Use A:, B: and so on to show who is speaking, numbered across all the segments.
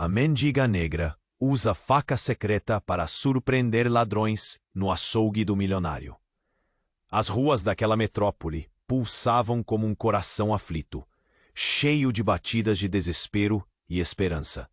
A: A mendiga negra usa faca secreta para surpreender ladrões no açougue do milionário. As ruas daquela metrópole pulsavam como um coração aflito, cheio de batidas de desespero e esperança.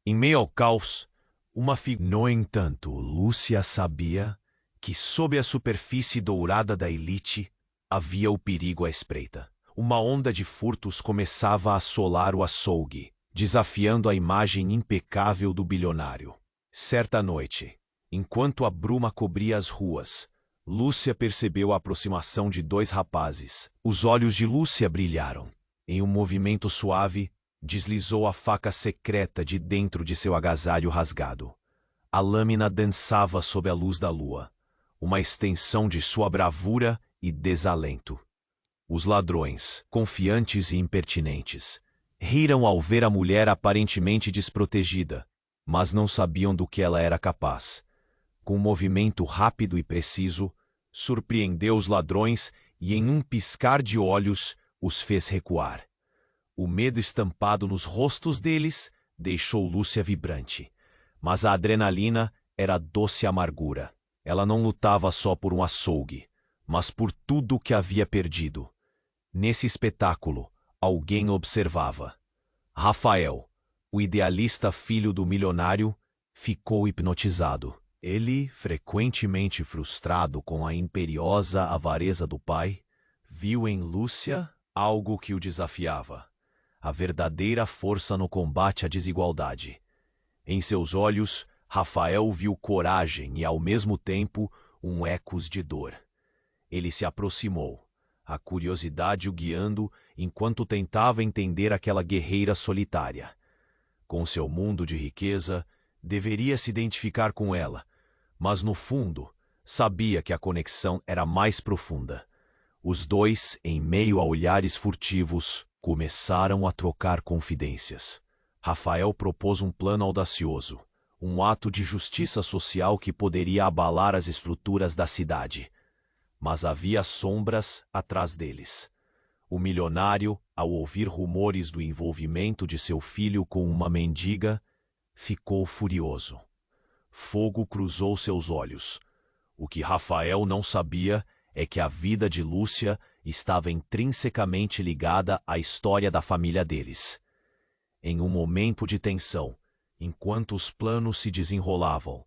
A: Em meio ao caos, uma figura... No entanto, Lúcia sabia que sob a superfície dourada da elite havia o perigo à espreita. Uma onda de furtos começava a assolar o açougue, desafiando a imagem impecável do bilionário. Certa noite, enquanto a bruma cobria as ruas, Lúcia percebeu a aproximação de dois rapazes. Os olhos de Lúcia brilharam. Em um movimento suave, deslizou a faca secreta de dentro de seu agasalho rasgado. A lâmina dançava sob a luz da lua, uma extensão de sua bravura e desalento. Os ladrões, confiantes e impertinentes, riram ao ver a mulher aparentemente desprotegida, mas não sabiam do que ela era capaz. Com um movimento rápido e preciso, surpreendeu os ladrões e, em um piscar de olhos, os fez recuar. O medo estampado nos rostos deles deixou Lúcia vibrante, mas a adrenalina era doce amargura. Ela não lutava só por um açougue, mas por tudo o que havia perdido. Nesse espetáculo, alguém observava. Rafael, o idealista filho do milionário, ficou hipnotizado. Ele, frequentemente frustrado com a imperiosa avareza do pai, viu em Lúcia algo que o desafiava. A verdadeira força no combate à desigualdade. Em seus olhos, Rafael viu coragem e, ao mesmo tempo, ecos de dor. Ele se aproximou, a curiosidade o guiando enquanto tentava entender aquela guerreira solitária. Com seu mundo de riqueza, deveria se identificar com ela, mas no fundo, sabia que a conexão era mais profunda. Os dois, em meio a olhares furtivos, começaram a trocar confidências. Rafael propôs um plano audacioso, um ato de justiça social que poderia abalar as estruturas da cidade. Mas havia sombras atrás deles. O milionário, ao ouvir rumores do envolvimento de seu filho com uma mendiga, ficou furioso. Fogo cruzou seus olhos. O que Rafael não sabia é que a vida de Lúcia estava intrinsecamente ligada à história da família deles. Em um momento de tensão, enquanto os planos se desenrolavam,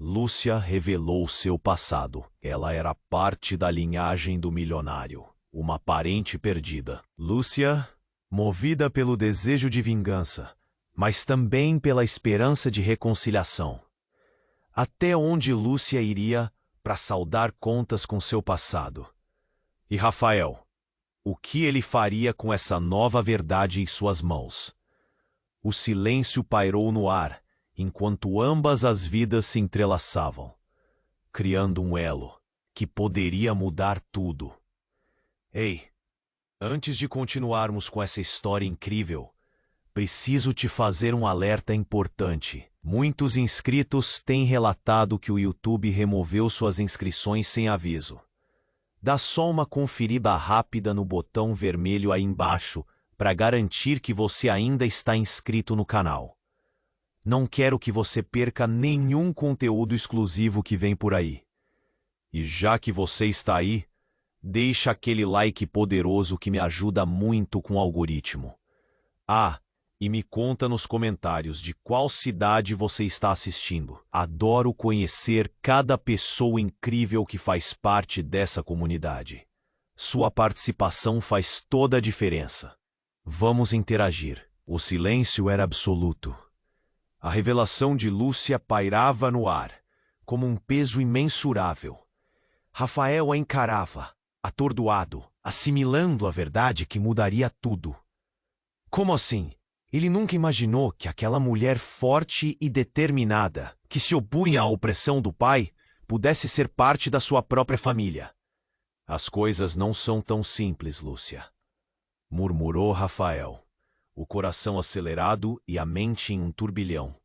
A: Lúcia revelou seu passado. Ela era parte da linhagem do milionário, uma parente perdida. Lúcia, movida pelo desejo de vingança, mas também pela esperança de reconciliação. Até onde Lúcia iria para saldar contas com seu passado? E Rafael, o que ele faria com essa nova verdade em suas mãos? O silêncio pairou no ar, enquanto ambas as vidas se entrelaçavam, criando um elo que poderia mudar tudo. Ei, antes de continuarmos com essa história incrível, preciso te fazer um alerta importante. Muitos inscritos têm relatado que o YouTube removeu suas inscrições sem aviso. Dá só uma conferida rápida no botão vermelho aí embaixo para garantir que você ainda está inscrito no canal. Não quero que você perca nenhum conteúdo exclusivo que vem por aí. E já que você está aí, deixa aquele like poderoso que me ajuda muito com o algoritmo. Ah, e me conta nos comentários de qual cidade você está assistindo. Adoro conhecer cada pessoa incrível que faz parte dessa comunidade. Sua participação faz toda a diferença. Vamos interagir. O silêncio era absoluto. A revelação de Lúcia pairava no ar, como um peso imensurável. Rafael a encarava, atordoado, assimilando a verdade que mudaria tudo. Como assim? Ele nunca imaginou que aquela mulher forte e determinada, que se opunha à opressão do pai, pudesse ser parte da sua própria família. As coisas não são tão simples, Lúcia, murmurou Rafael, o coração acelerado e a mente em um turbilhão.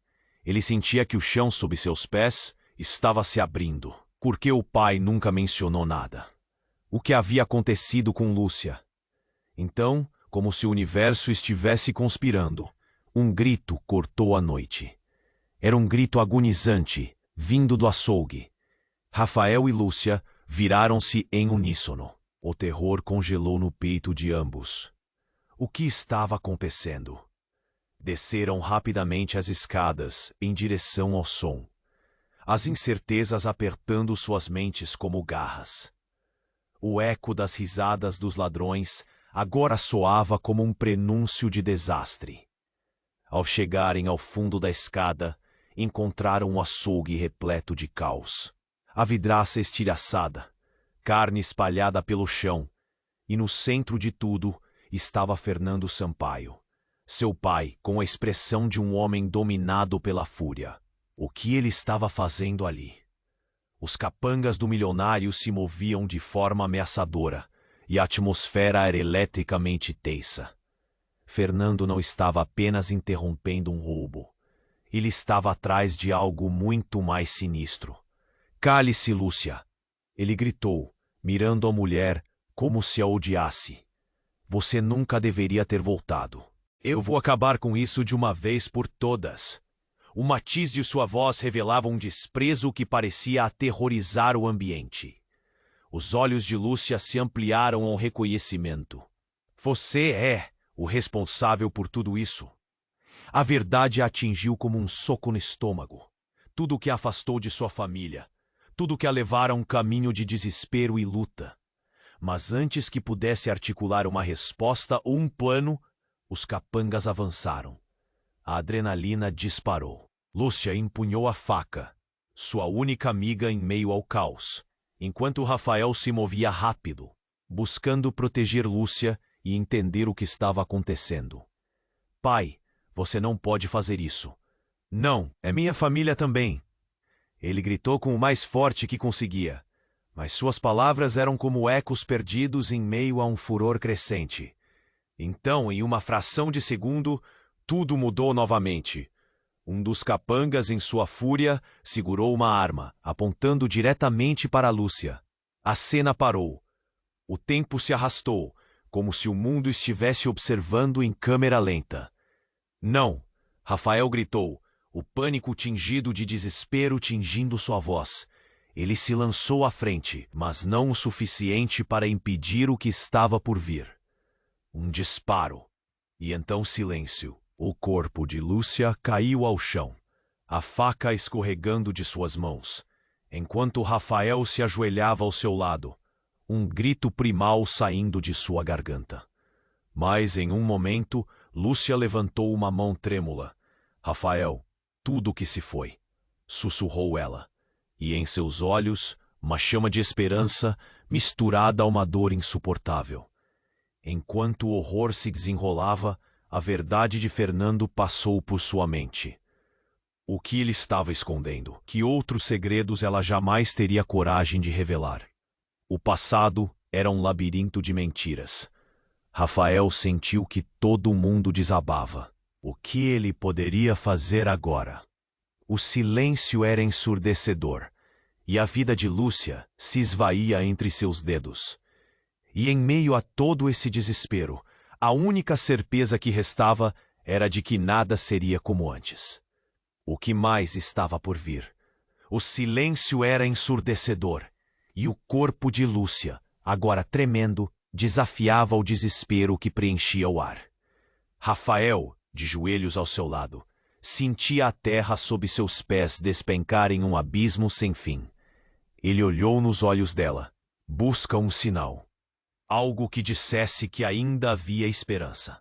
A: Ele sentia que o chão sob seus pés estava se abrindo. Por que o pai nunca mencionou nada? O que havia acontecido com Lúcia? Então, como se o universo estivesse conspirando, Um grito cortou a noite. Era um grito agonizante, vindo do açougue. Rafael e Lúcia viraram-se em uníssono. O terror congelou no peito de ambos. O que estava acontecendo? Desceram rapidamente as escadas em direção ao som, as incertezas apertando suas mentes como garras. O eco das risadas dos ladrões agora soava como um prenúncio de desastre. Ao chegarem ao fundo da escada, encontraram um açougue repleto de caos. A vidraça estilhaçada, carne espalhada pelo chão, e no centro de tudo estava Fernando Sampaio, seu pai, com a expressão de um homem dominado pela fúria. O que ele estava fazendo ali? Os capangas do milionário se moviam de forma ameaçadora, e a atmosfera era eletricamente tensa. Fernando não estava apenas interrompendo um roubo. Ele estava atrás de algo muito mais sinistro. "Cale-se, Lúcia!" Ele gritou, mirando a mulher como se a odiasse. "Você nunca deveria ter voltado. Eu vou acabar com isso de uma vez por todas." O matiz de sua voz revelava um desprezo que parecia aterrorizar o ambiente. Os olhos de Lúcia se ampliaram ao reconhecimento. "Você é o responsável por tudo isso." A verdade a atingiu como um soco no estômago. Tudo o que a afastou de sua família. Tudo o que a levara a um caminho de desespero e luta. Mas antes que pudesse articular uma resposta ou um plano, os capangas avançaram. A adrenalina disparou. Lúcia empunhou a faca, sua única amiga em meio ao caos, enquanto Rafael se movia rápido, buscando proteger Lúcia e entender o que estava acontecendo. "Pai, você não pode fazer isso." "Não, é minha família também." Ele gritou com o mais forte que conseguia, mas suas palavras eram como ecos perdidos em meio a um furor crescente. Então, em uma fração de segundo, tudo mudou novamente. Um dos capangas, em sua fúria, segurou uma arma, apontando diretamente para Lúcia. A cena parou. O tempo se arrastou, como se o mundo estivesse observando em câmera lenta. "Não!" Rafael gritou, o pânico tingido de desespero tingindo sua voz. Ele se lançou à frente, mas não o suficiente para impedir o que estava por vir. Um disparo. E então silêncio. O corpo de Lúcia caiu ao chão, a faca escorregando de suas mãos, enquanto Rafael se ajoelhava ao seu lado, um grito primal saindo de sua garganta. Mas em um momento, Lúcia levantou uma mão trêmula. "Rafael, tudo que se foi", sussurrou ela, e em seus olhos, uma chama de esperança misturada a uma dor insuportável. Enquanto o horror se desenrolava, a verdade de Fernando passou por sua mente. O que ele estava escondendo? Que outros segredos ela jamais teria coragem de revelar? O passado era um labirinto de mentiras. Rafael sentiu que todo o mundo desabava. O que ele poderia fazer agora? O silêncio era ensurdecedor, e a vida de Lúcia se esvaía entre seus dedos. E em meio a todo esse desespero, a única certeza que restava era de que nada seria como antes. O que mais estava por vir? O silêncio era ensurdecedor, e o corpo de Lúcia, agora tremendo, desafiava o desespero que preenchia o ar. Rafael, de joelhos ao seu lado, sentia a terra sob seus pés despencar em um abismo sem fim. Ele olhou nos olhos dela. Busca um sinal. Algo que dissesse que ainda havia esperança.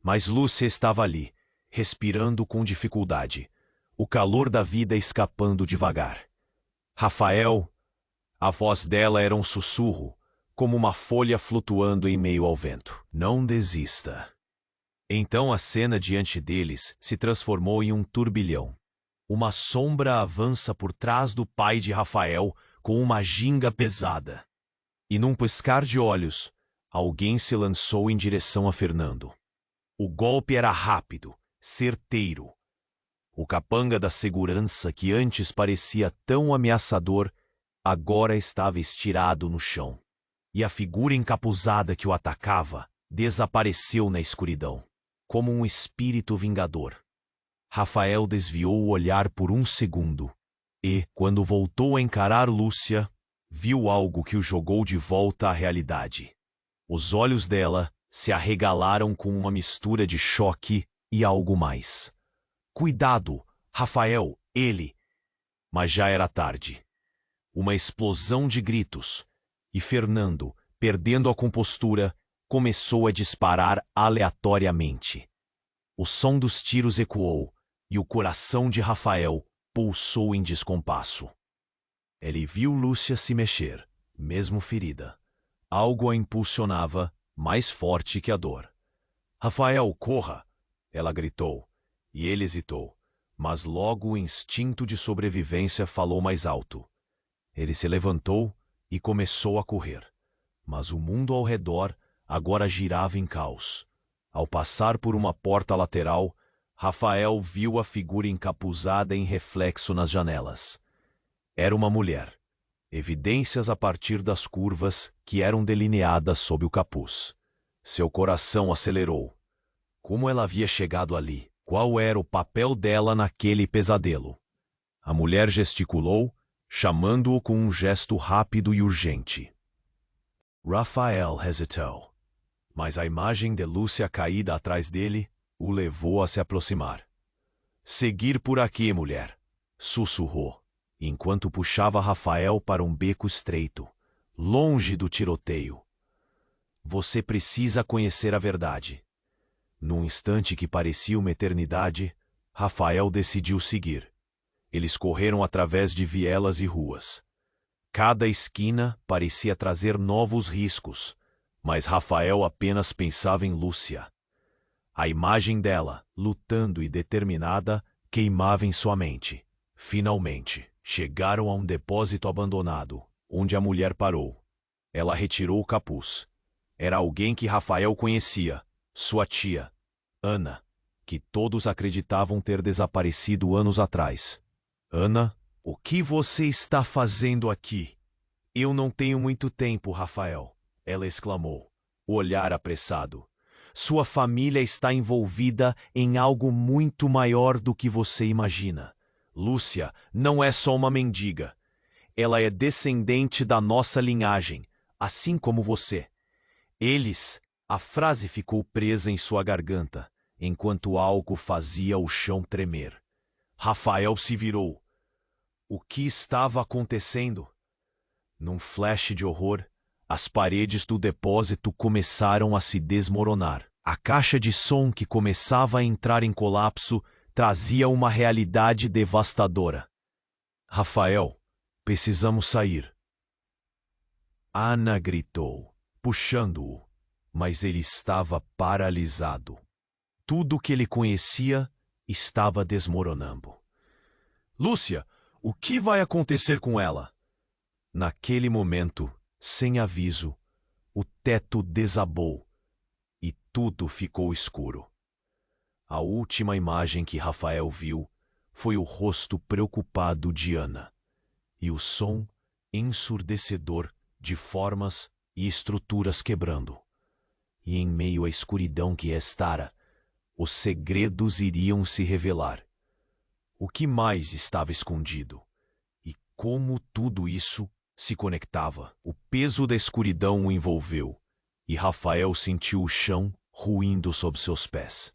A: Mas Lúcia estava ali, respirando com dificuldade, o calor da vida escapando devagar. Rafael, a voz dela era um sussurro, como uma folha flutuando em meio ao vento. Não desista. Então a cena diante deles se transformou em um turbilhão. Uma sombra avança por trás do pai de Rafael com uma ginga pesada. E num piscar de olhos, alguém se lançou em direção a Fernando. O golpe era rápido, certeiro. O capanga da segurança, que antes parecia tão ameaçador, agora estava estirado no chão. E a figura encapuzada que o atacava desapareceu na escuridão. como um espírito vingador. Rafael desviou o olhar por um segundo e, quando voltou a encarar Lúcia, viu algo que o jogou de volta à realidade. Os olhos dela se arregalaram com uma mistura de choque e algo mais. Cuidado, Rafael, ele! Mas já era tarde. Uma explosão de gritos, e Fernando, perdendo a compostura, começou a disparar aleatoriamente. O som dos tiros ecoou, e o coração de Rafael pulsou em descompasso. Ele viu Lúcia se mexer, mesmo ferida. Algo a impulsionava, mais forte que a dor. "Rafael, corra!" ela gritou, e ele hesitou, mas logo o instinto de sobrevivência falou mais alto. Ele se levantou e começou a correr, mas o mundo ao redor agora girava em caos. Ao passar por uma porta lateral, Rafael viu a figura encapuzada em reflexo nas janelas. Era uma mulher, evidências a partir das curvas que eram delineadas sob o capuz. Seu coração acelerou. Como ela havia chegado ali? Qual era o papel dela naquele pesadelo? A mulher gesticulou, chamando-o com um gesto rápido e urgente. Rafael hesitou, mas a imagem de Lúcia caída atrás dele o levou a se aproximar. "Seguir por aqui, mulher", sussurrou, enquanto puxava Rafael para um beco estreito, longe do tiroteio. "Você precisa conhecer a verdade." Num instante que parecia uma eternidade, Rafael decidiu seguir. Eles correram através de vielas e ruas. Cada esquina parecia trazer novos riscos, mas Rafael apenas pensava em Lúcia. A imagem dela, lutando e determinada, queimava em sua mente. Finalmente, chegaram a um depósito abandonado, onde a mulher parou. Ela retirou o capuz. Era alguém que Rafael conhecia, sua tia, Ana, que todos acreditavam ter desaparecido anos atrás. "Ana, o que você está fazendo aqui?" "Eu não tenho muito tempo, Rafael", ela exclamou, o olhar apressado. "Sua família está envolvida em algo muito maior do que você imagina. Lúcia não é só uma mendiga. Ela é descendente da nossa linhagem, assim como você. Eles..." A frase ficou presa em sua garganta, enquanto algo fazia o chão tremer. Rafael se virou. O que estava acontecendo? Num flash de horror, as paredes do depósito começaram a se desmoronar. A caixa de som que começava a entrar em colapso trazia uma realidade devastadora. "Rafael, precisamos sair." Ana gritou, puxando-o, mas ele estava paralisado. Tudo o que ele conhecia estava desmoronando. "Lúcia, o que vai acontecer com ela?" Naquele momento, sem aviso, o teto desabou e tudo ficou escuro. A última imagem que Rafael viu foi o rosto preocupado de Ana e o som ensurdecedor de formas e estruturas quebrando. E em meio à escuridão que restara, os segredos iriam se revelar. O que mais estava escondido? E como tudo isso se conectava? O peso da escuridão o envolveu, e Rafael sentiu o chão ruindo sob seus pés.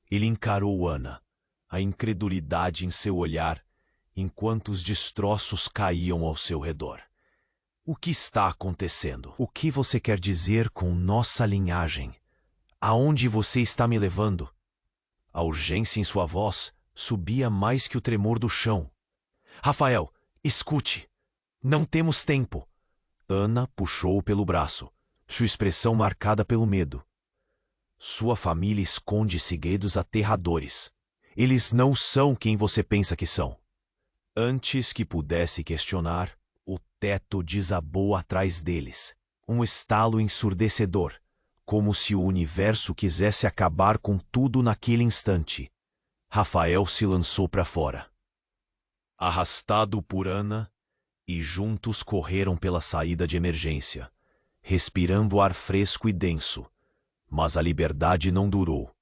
A: Ele encarou Ana, a incredulidade em seu olhar, enquanto os destroços caíam ao seu redor. "O que está acontecendo? O que você quer dizer com nossa linhagem? Aonde você está me levando?" A urgência em sua voz subia mais que o tremor do chão. "Rafael, escute! Não temos tempo!" Ana puxou-o pelo braço, sua expressão marcada pelo medo. "Sua família esconde segredos aterradores. Eles não são quem você pensa que são." Antes que pudesse questionar, o teto desabou atrás deles. Um estalo ensurdecedor, como se o universo quisesse acabar com tudo naquele instante. Rafael se lançou para fora, arrastado por Ana, e juntos correram pela saída de emergência, respirando ar fresco e denso. Mas a liberdade não durou.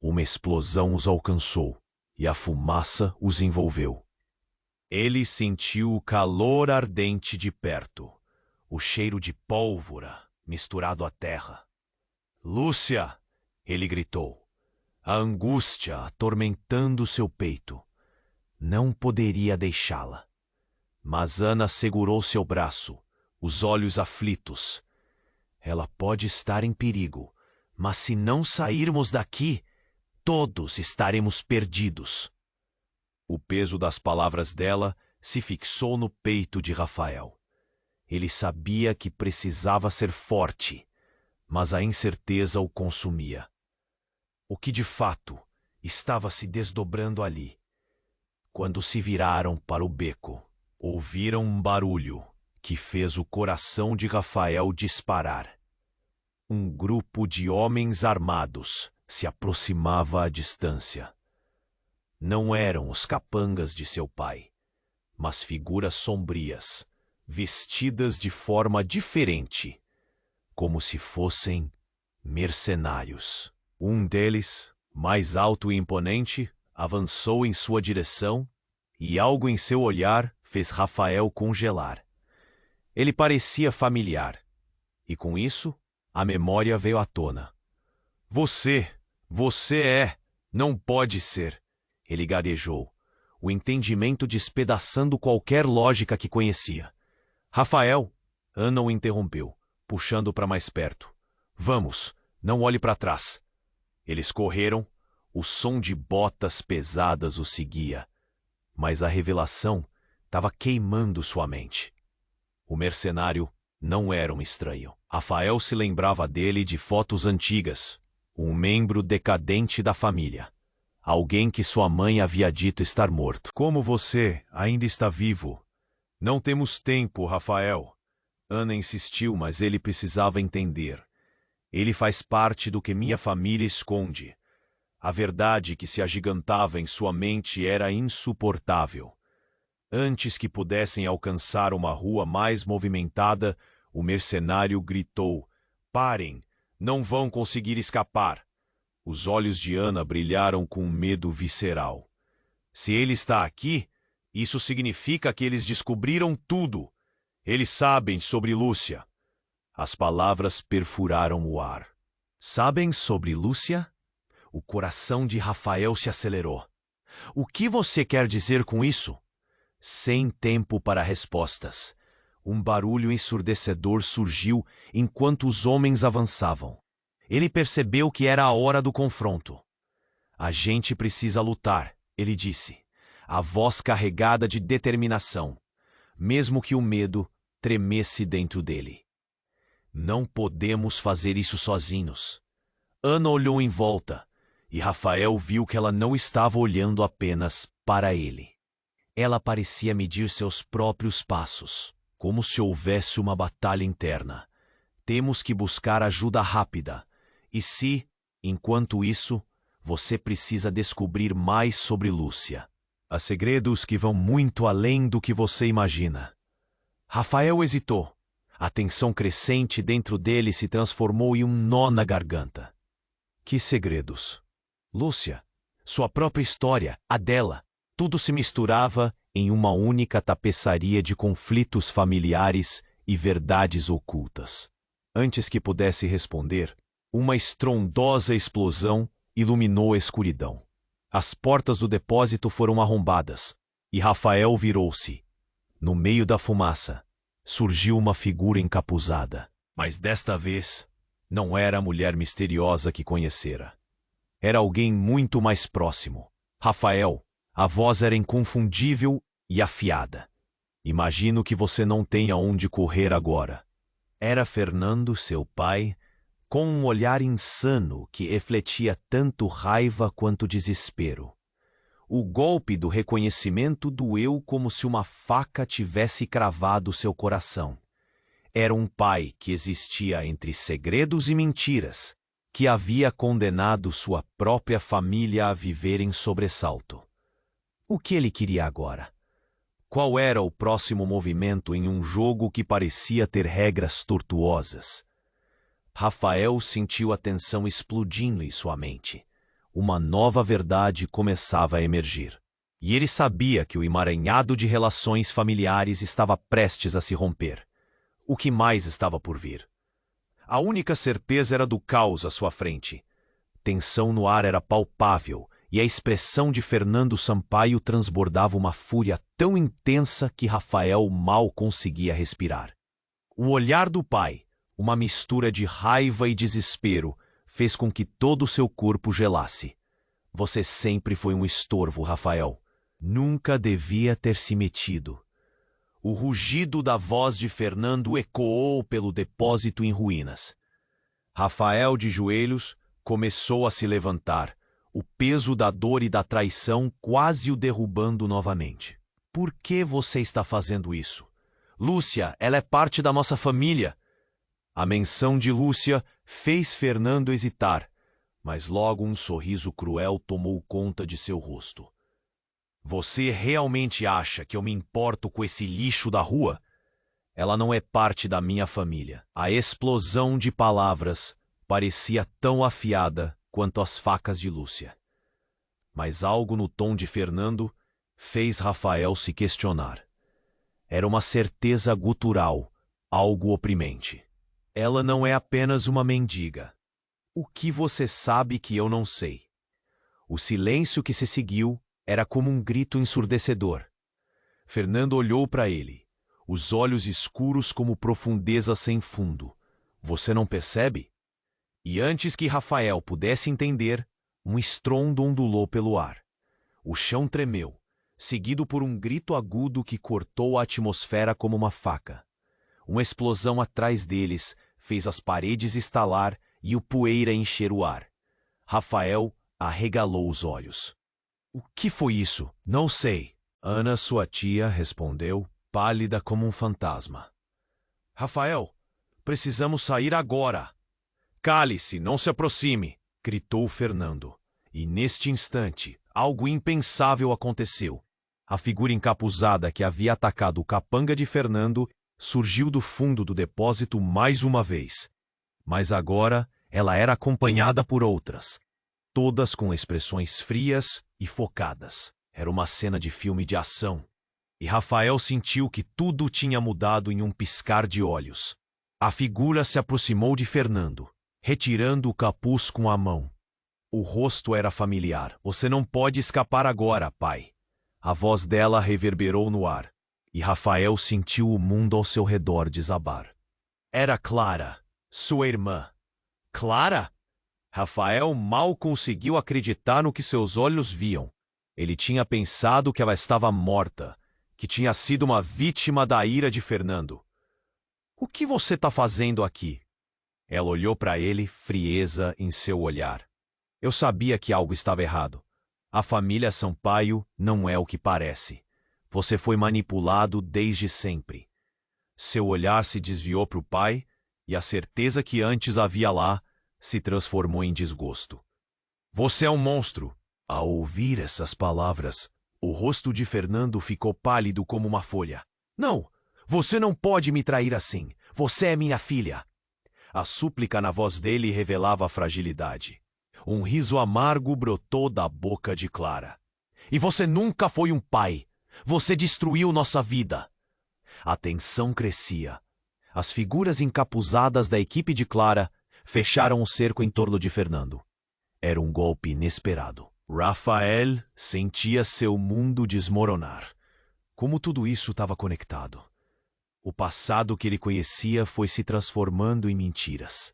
A: Uma explosão os alcançou e a fumaça os envolveu. Ele sentiu o calor ardente de perto, o cheiro de pólvora misturado à terra. Lúcia! Ele gritou, a angústia atormentando seu peito. Não poderia deixá-la. Mas Ana segurou seu braço, os olhos aflitos. Ela pode estar em perigo, mas se não sairmos daqui, todos estaremos perdidos. O peso das palavras dela se fixou no peito de Rafael. Ele sabia que precisava ser forte, mas a incerteza o consumia. O que de fato estava se desdobrando ali? Quando se viraram para o beco, ouviram um barulho que fez o coração de Rafael disparar. Um grupo de homens armados se aproximava à distância. Não eram os capangas de seu pai, mas figuras sombrias, vestidas de forma diferente, como se fossem mercenários. Um deles, mais alto e imponente, avançou em sua direção e algo em seu olhar fez Rafael congelar. Ele parecia familiar, e com isso, a memória veio à tona. Você não pode ser, ele gaguejou, o entendimento despedaçando qualquer lógica que conhecia. Rafael, Ana o interrompeu, puxando para mais perto. Vamos, não olhe para trás. Eles correram, o som de botas pesadas o seguia, mas a revelação estava queimando sua mente. O mercenário não era um estranho. Rafael se lembrava dele de fotos antigas, um membro decadente da família. Alguém que sua mãe havia dito estar morto. Como você ainda está vivo? Não temos tempo, Rafael. Ana insistiu, mas ele precisava entender. Ele faz parte do que minha família esconde. A verdade que se agigantava em sua mente era insuportável. Antes que pudessem alcançar uma rua mais movimentada, o mercenário gritou, parem, não vão conseguir escapar. Os olhos de Ana brilharam com medo visceral. Se ele está aqui, isso significa que eles descobriram tudo. Eles sabem sobre Lúcia. As palavras perfuraram o ar. Sabem sobre Lúcia? O coração de Rafael se acelerou. O que você quer dizer com isso? Sem tempo para respostas. Um barulho ensurdecedor surgiu enquanto os homens avançavam. Ele percebeu que era a hora do confronto. A gente precisa lutar, ele disse, a voz carregada de determinação, mesmo que o medo tremesse dentro dele. Não podemos fazer isso sozinhos. Ana olhou em volta, e Rafael viu que ela não estava olhando apenas para ele. Ela parecia medir seus próprios passos, como se houvesse uma batalha interna. Temos que buscar ajuda rápida. E se, enquanto isso, você precisa descobrir mais sobre Lúcia. Há segredos que vão muito além do que você imagina. Rafael hesitou. A tensão crescente dentro dele se transformou em um nó na garganta. Que segredos? Lúcia, sua própria história, a dela. Tudo se misturava em uma única tapeçaria de conflitos familiares e verdades ocultas. Antes que pudesse responder, uma estrondosa explosão iluminou a escuridão. As portas do depósito foram arrombadas, e Rafael virou-se. No meio da fumaça, surgiu uma figura encapuzada. Mas desta vez, não era a mulher misteriosa que conhecera. Era alguém muito mais próximo. Rafael, a voz era inconfundível e afiada. Imagino que você não tenha onde correr agora. Era Fernando, seu pai, com um olhar insano que refletia tanto raiva quanto desespero. O golpe do reconhecimento doeu como se uma faca tivesse cravado seu coração. Era um pai que existia entre segredos e mentiras, que havia condenado sua própria família a viver em sobressalto. O que ele queria agora? Qual era o próximo movimento em um jogo que parecia ter regras tortuosas? Rafael sentiu a tensão explodindo em sua mente. uma nova verdade começava a emergir. E ele sabia que o emaranhado de relações familiares estava prestes a se romper. O que mais estava por vir? A única certeza era do caos à sua frente. Tensão no ar era palpável, e a expressão de Fernando Sampaio transbordava uma fúria tão intensa que Rafael mal conseguia respirar. O olhar do pai, uma mistura de raiva e desespero, fez com que todo o seu corpo gelasse. Você sempre foi um estorvo, Rafael. Nunca devia ter se metido. O rugido da voz de Fernando ecoou pelo depósito em ruínas. Rafael, de joelhos, começou a se levantar, o peso da dor e da traição quase o derrubando novamente. Por que você está fazendo isso? Lúcia, ela é parte da nossa família. A menção de Lúcia fez Fernando hesitar, mas logo um sorriso cruel tomou conta de seu rosto. Você realmente acha que eu me importo com esse lixo da rua? Ela não é parte da minha família. A explosão de palavras parecia tão afiada quanto as facas de Lúcia. Mas algo no tom de Fernando fez Rafael se questionar. Era uma certeza gutural, algo oprimente. Ela não é apenas uma mendiga. O que você sabe que eu não sei? O silêncio que se seguiu era como um grito ensurdecedor. Fernando olhou para ele, os olhos escuros como profundeza sem fundo. Você não percebe? E antes que Rafael pudesse entender, um estrondo ondulou pelo ar. O chão tremeu, seguido por um grito agudo que cortou a atmosfera como uma faca. Uma explosão atrás deles fez as paredes estalar e o poeira encher o ar. Rafael arregalou os olhos. O que foi isso? Não sei. Ana, sua tia, respondeu, pálida como um fantasma. Rafael, precisamos sair agora. Cale-se, não se aproxime, gritou Fernando. E neste instante, algo impensável aconteceu. A figura encapuzada que havia atacado o capanga de Fernando surgiu do fundo do depósito mais uma vez. Mas agora ela era acompanhada por outras, todas com expressões frias e focadas. Era uma cena de filme de ação. E Rafael sentiu que tudo tinha mudado em um piscar de olhos. A figura se aproximou de Fernando, retirando o capuz com a mão. O rosto era familiar. Você não pode escapar agora, pai. A voz dela reverberou no ar, e Rafael sentiu o mundo ao seu redor desabar. Era Clara, sua irmã. Clara? Rafael mal conseguiu acreditar no que seus olhos viam. Ele tinha pensado que ela estava morta, que tinha sido uma vítima da ira de Fernando. O que você está fazendo aqui? Ela olhou para ele, frieza em seu olhar. Eu sabia que algo estava errado. A família Sampaio não é o que parece. Você foi manipulado desde sempre. Seu olhar se desviou para o pai, e a certeza que antes havia lá se transformou em desgosto. Você é um monstro. Ao ouvir essas palavras, o rosto de Fernando ficou pálido como uma folha. Não, você não pode me trair assim. Você é minha filha. A súplica na voz dele revelava a fragilidade. Um riso amargo brotou da boca de Clara. E você nunca foi um pai. Você destruiu nossa vida. A tensão crescia. As figuras encapuzadas da equipe de Clara fecharam o cerco em torno de Fernando. Era um golpe inesperado. Rafael sentia seu mundo desmoronar. Como tudo isso estava conectado. O passado que ele conhecia foi se transformando em mentiras.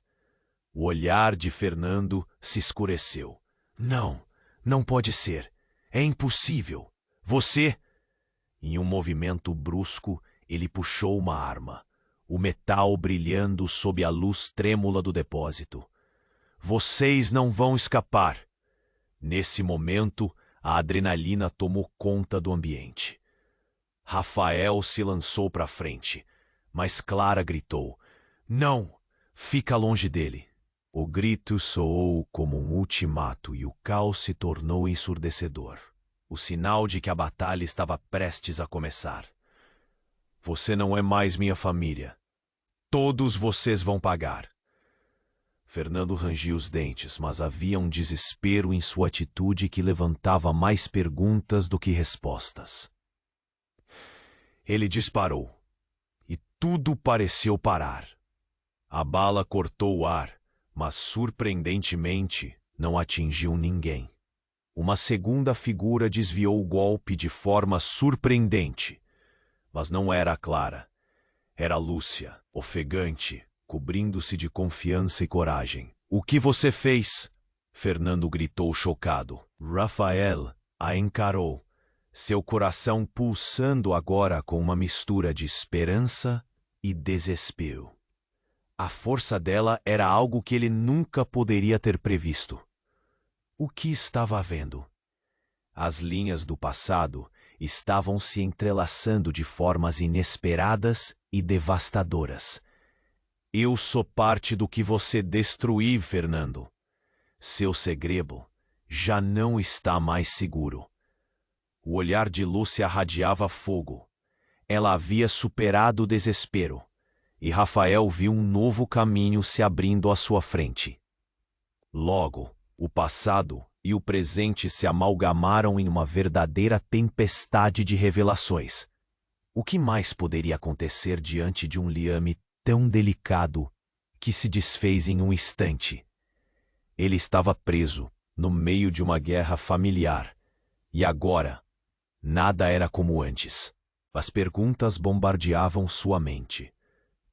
A: O olhar de Fernando se escureceu. Não, não pode ser. É impossível. Você... Em um movimento brusco, ele puxou uma arma, o metal brilhando sob a luz trêmula do depósito. Vocês não vão escapar. Nesse momento, a adrenalina tomou conta do ambiente. Rafael se lançou para frente, mas Clara gritou: Não! Fica longe dele! O grito soou como um ultimato e o caos se tornou ensurdecedor. O sinal de que a batalha estava prestes a começar. Você não é mais minha família. Todos vocês vão pagar. Fernando rangia os dentes, mas havia um desespero em sua atitude que levantava mais perguntas do que respostas. Ele disparou, e tudo pareceu parar. A bala cortou o ar, mas surpreendentemente não atingiu ninguém. Uma segunda figura desviou o golpe de forma surpreendente, mas não era a Clara. Era Lúcia, ofegante, cobrindo-se de confiança e coragem. "O que você fez?" Fernando gritou chocado. Rafael a encarou, seu coração pulsando agora com uma mistura de esperança e desespero. A força dela era algo que ele nunca poderia ter previsto. O que estava vendo? As linhas do passado estavam se entrelaçando de formas inesperadas e devastadoras. "Eu sou parte do que você destruiu, Fernando. Seu segredo já não está mais seguro." O olhar de Lúcia radiava fogo. Ela havia superado o desespero, e Rafael viu um novo caminho se abrindo à sua frente. Logo, o passado e o presente se amalgamaram em uma verdadeira tempestade de revelações. O que mais poderia acontecer diante de um liame tão delicado que se desfez em um instante? Ele estava preso no meio de uma guerra familiar, e agora nada era como antes. As perguntas bombardeavam sua mente.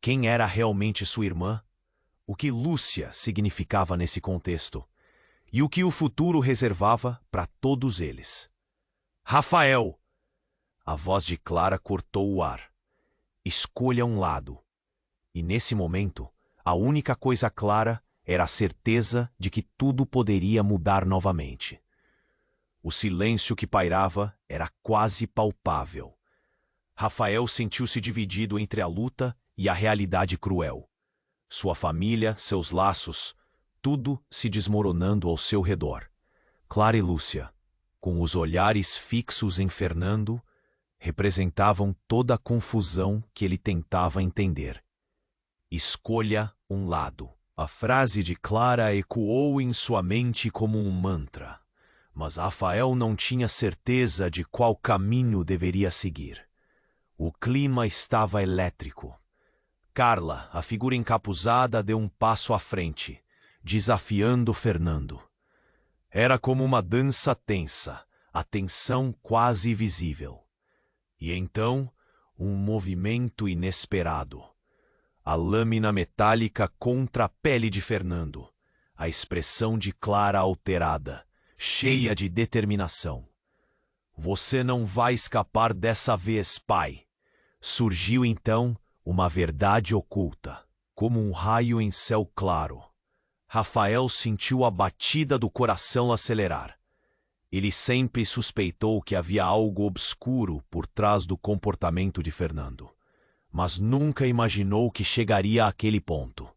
A: Quem era realmente sua irmã? O que Lúcia significava nesse contexto? E o que o futuro reservava para todos eles? "Rafael!" A voz de Clara cortou o ar. "Escolha um lado." E nesse momento, a única coisa clara era a certeza de que tudo poderia mudar novamente. O silêncio que pairava era quase palpável. Rafael sentiu-se dividido entre a luta e a realidade cruel. Sua família, seus laços, tudo se desmoronando ao seu redor. Clara e Lúcia, com os olhares fixos em Fernando, representavam toda a confusão que ele tentava entender. "Escolha um lado." A frase de Clara ecoou em sua mente como um mantra, mas Rafael não tinha certeza de qual caminho deveria seguir. O clima estava elétrico. Carla, a figura encapuzada, deu um passo à frente, desafiando Fernando. Era como uma dança tensa, a tensão quase visível. E então, um movimento inesperado. A lâmina metálica contra a pele de Fernando. A expressão de Clara alterada, cheia de determinação. "Você não vai escapar dessa vez, pai." Surgiu então uma verdade oculta, como um raio em céu claro. Rafael sentiu a batida do coração acelerar. Ele sempre suspeitou que havia algo obscuro por trás do comportamento de Fernando, mas nunca imaginou que chegaria àquele ponto.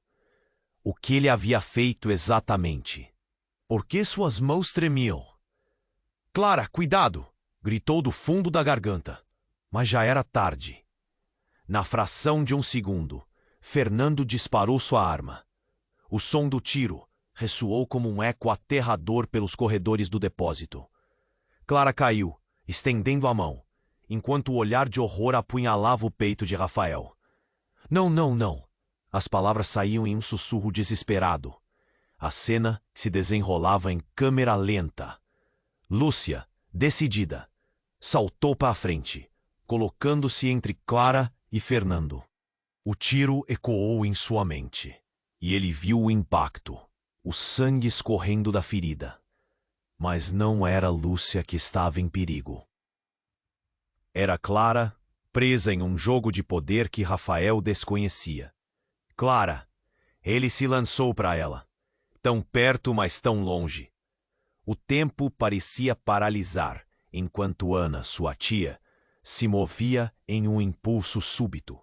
A: O que ele havia feito exatamente? Por que suas mãos tremiam? "Clara, cuidado!" gritou do fundo da garganta, mas já era tarde. Na fração de um segundo, Fernando disparou sua arma. O som do tiro ressoou como um eco aterrador pelos corredores do depósito. Clara caiu, estendendo a mão, enquanto o olhar de horror apunhalava o peito de Rafael. "Não, não, não!" As palavras saíam em um sussurro desesperado. A cena se desenrolava em câmera lenta. Lúcia, decidida, saltou para a frente, colocando-se entre Clara e Fernando. O tiro ecoou em sua mente, e ele viu o impacto, o sangue escorrendo da ferida. Mas não era Lúcia que estava em perigo. Era Clara, presa em um jogo de poder que Rafael desconhecia. Clara, ele se lançou para ela, tão perto, mas tão longe. O tempo parecia paralisar, enquanto Ana, sua tia, se movia em um impulso súbito.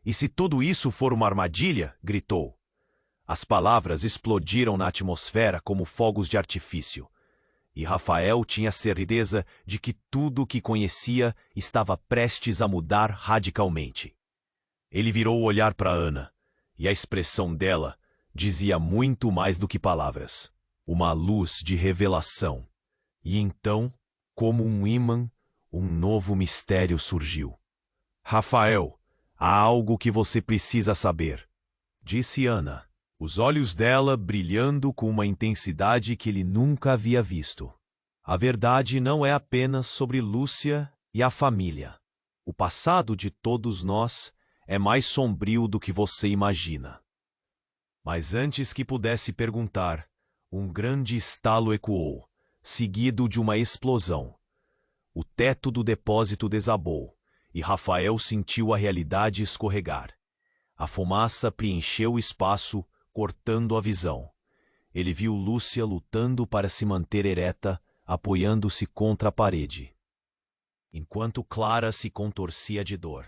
A: "E se tudo isso for uma armadilha?" gritou. As palavras explodiram na atmosfera como fogos de artifício. E Rafael tinha certeza de que tudo o que conhecia estava prestes a mudar radicalmente. Ele virou o olhar para Ana, e a expressão dela dizia muito mais do que palavras. Uma luz de revelação. E então, como um ímã, um novo mistério surgiu. Rafael, há algo que você precisa saber, disse Ana, os olhos dela brilhando com uma intensidade que ele nunca havia visto. A verdade não é apenas sobre Lúcia e a família. O passado de todos nós é mais sombrio do que você imagina. Mas antes que pudesse perguntar, um grande estalo ecoou, seguido de uma explosão. O teto do depósito desabou, e Rafael sentiu a realidade escorregar. A fumaça preencheu o espaço, cortando a visão. Ele viu Lúcia lutando para se manter ereta, apoiando-se contra a parede. Enquanto Clara se contorcia de dor.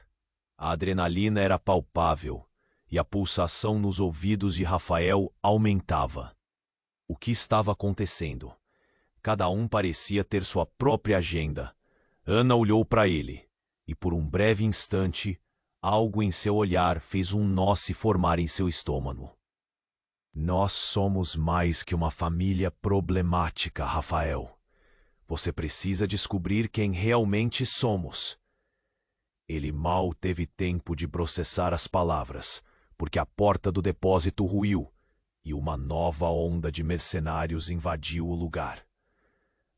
A: A adrenalina era palpável, e a pulsação nos ouvidos de Rafael aumentava. O que estava acontecendo? Cada um parecia ter sua própria agenda. Ana olhou para ele, e por um breve instante, algo em seu olhar fez um nó se formar em seu estômago. Nós somos mais que uma família problemática, Rafael. Você precisa descobrir quem realmente somos. Ele mal teve tempo de processar as palavras, porque a porta do depósito ruiu, e uma nova onda de mercenários invadiu o lugar.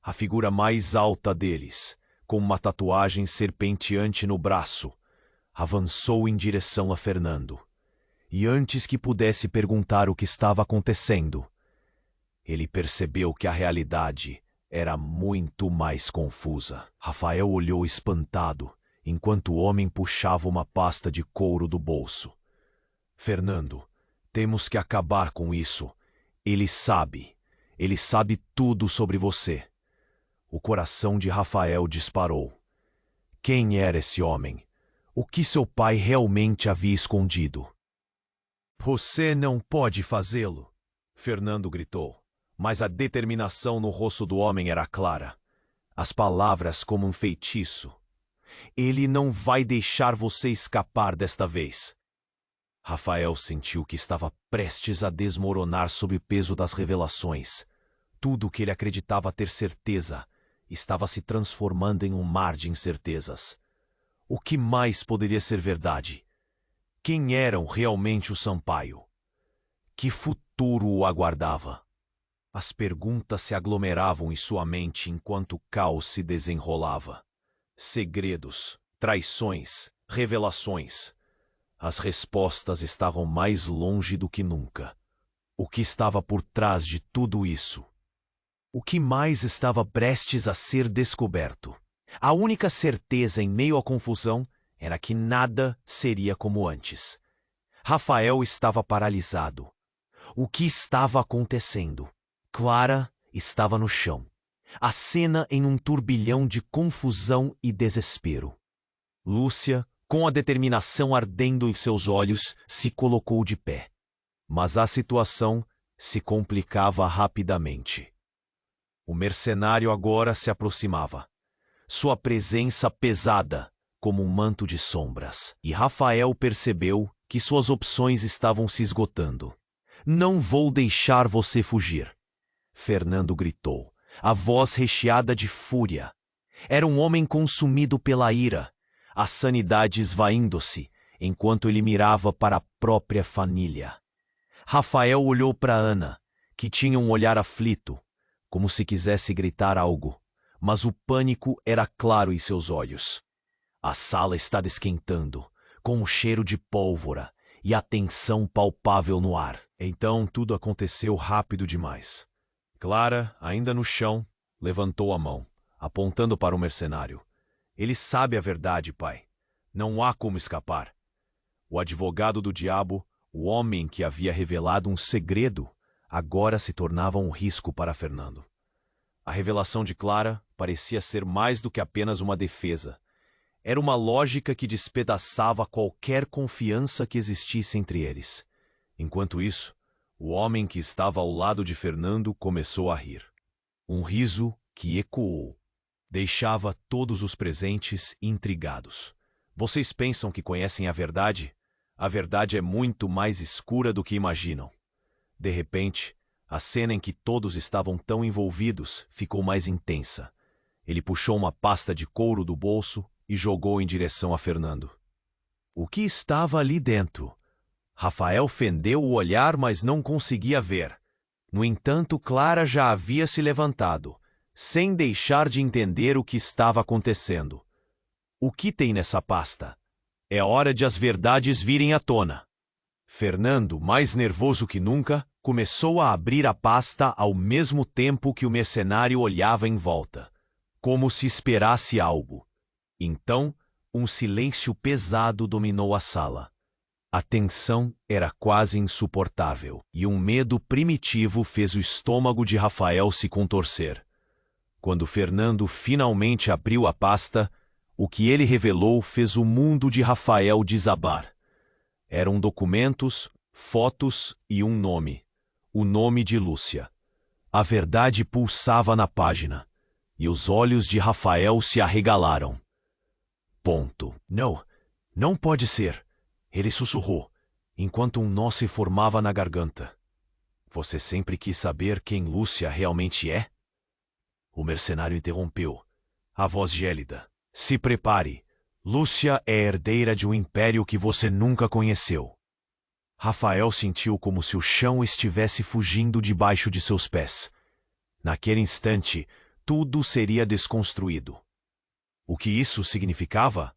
A: A figura mais alta deles, com uma tatuagem serpenteante no braço, avançou em direção a Fernando. E antes que pudesse perguntar o que estava acontecendo, ele percebeu que a realidade era muito mais confusa. Rafael olhou espantado, enquanto o homem puxava uma pasta de couro do bolso. Fernando, temos que acabar com isso. Ele sabe tudo sobre você. O coração de Rafael disparou. Quem era esse homem? O que seu pai realmente havia escondido? Você não pode fazê-lo, Fernando gritou, mas a determinação no rosto do homem era clara. As palavras como um feitiço. Ele não vai deixar você escapar desta vez. Rafael sentiu que estava prestes a desmoronar sob o peso das revelações. Tudo o que ele acreditava ter certeza estava se transformando em um mar de incertezas. O que mais poderia ser verdade? Quem eram realmente os Sampaio? Que futuro o aguardava? As perguntas se aglomeravam em sua mente enquanto o caos se desenrolava. Segredos, traições, revelações. As respostas estavam mais longe do que nunca. O que estava por trás de tudo isso? O que mais estava prestes a ser descoberto? A única certeza em meio à confusão era que nada seria como antes. Rafael estava paralisado. O que estava acontecendo? Clara estava no chão. A cena em um turbilhão de confusão e desespero. Lúcia, com a determinação ardendo em seus olhos, se colocou de pé. Mas a situação se complicava rapidamente. O mercenário agora se aproximava. Sua presença pesada, como um manto de sombras. E Rafael percebeu que suas opções estavam se esgotando. Não vou deixar você fugir, Fernando gritou, a voz recheada de fúria. Era um homem consumido pela ira, a sanidade esvaindo-se, enquanto ele mirava para a própria família. Rafael olhou para Ana, que tinha um olhar aflito, como se quisesse gritar algo, mas o pânico era claro em seus olhos. A sala estava esquentando, com um cheiro de pólvora e a tensão palpável no ar. Então tudo aconteceu rápido demais. Clara, ainda no chão, levantou a mão, apontando para o mercenário. Ele sabe a verdade, pai. Não há como escapar. O advogado do diabo, o homem que havia revelado um segredo, agora se tornava um risco para Fernando. A revelação de Clara parecia ser mais do que apenas uma defesa. Era uma lógica que despedaçava qualquer confiança que existisse entre eles. Enquanto isso, o homem que estava ao lado de Fernando começou a rir. Um riso que ecoou. Deixava todos os presentes intrigados. Vocês pensam que conhecem a verdade? A verdade é muito mais escura do que imaginam. De repente, a cena em que todos estavam tão envolvidos ficou mais intensa. Ele puxou uma pasta de couro do bolso e jogou em direção a Fernando. O que estava ali dentro? Rafael fendeu o olhar, mas não conseguia ver. No entanto, Clara já havia se levantado, sem deixar de entender o que estava acontecendo. O que tem nessa pasta? É hora de as verdades virem à tona. Fernando, mais nervoso que nunca, começou a abrir a pasta ao mesmo tempo que o mercenário olhava em volta, como se esperasse algo. Então, um silêncio pesado dominou a sala. A tensão era quase insuportável, e um medo primitivo fez o estômago de Rafael se contorcer. Quando Fernando finalmente abriu a pasta, o que ele revelou fez o mundo de Rafael desabar. Eram documentos, fotos e um nome. O nome de Lúcia. A verdade pulsava na página, e os olhos de Rafael se arregalaram. Ponto. Não, não pode ser. Ele sussurrou, enquanto um nó se formava na garganta. Você sempre quis saber quem Lúcia realmente é? O mercenário interrompeu, a voz gélida. Se prepare. Lúcia é herdeira de um império que você nunca conheceu. Rafael sentiu como se o chão estivesse fugindo debaixo de seus pés. Naquele instante, tudo seria desconstruído. O que isso significava?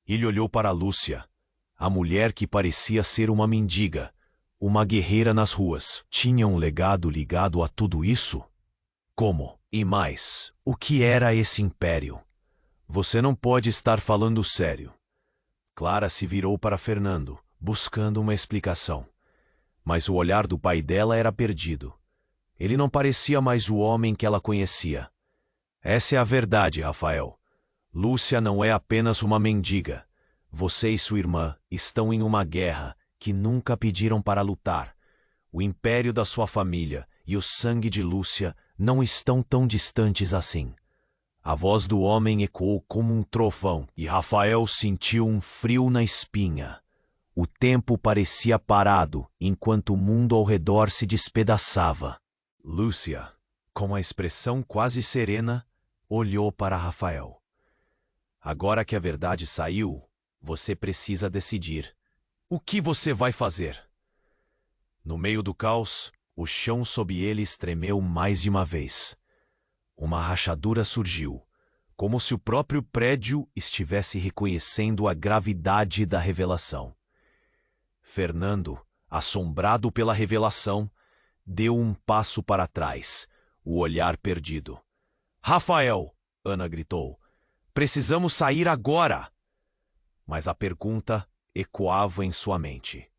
A: Ele olhou para Lúcia, a mulher que parecia ser uma mendiga, uma guerreira nas ruas. Tinha um legado ligado a tudo isso? Como? E mais, o que era esse império? Você não pode estar falando sério. Clara se virou para Fernando, buscando uma explicação. Mas o olhar do pai dela era perdido. Ele não parecia mais o homem que ela conhecia. Essa é a verdade, Rafael. Lúcia não é apenas uma mendiga. Você e sua irmã estão em uma guerra que nunca pediram para lutar. O império da sua família e o sangue de Lúcia não estão tão distantes assim. A voz do homem ecoou como um trovão, e Rafael sentiu um frio na espinha. O tempo parecia parado, enquanto o mundo ao redor se despedaçava. Lúcia, com a expressão quase serena, olhou para Rafael. Agora que a verdade saiu, você precisa decidir. O que você vai fazer? No meio do caos, o chão sob ele tremeu mais de uma vez. Uma rachadura surgiu, como se o próprio prédio estivesse reconhecendo a gravidade da revelação. Fernando, assombrado pela revelação, deu um passo para trás, o olhar perdido. Rafael, Ana gritou, precisamos sair agora! Mas a pergunta ecoava em sua mente.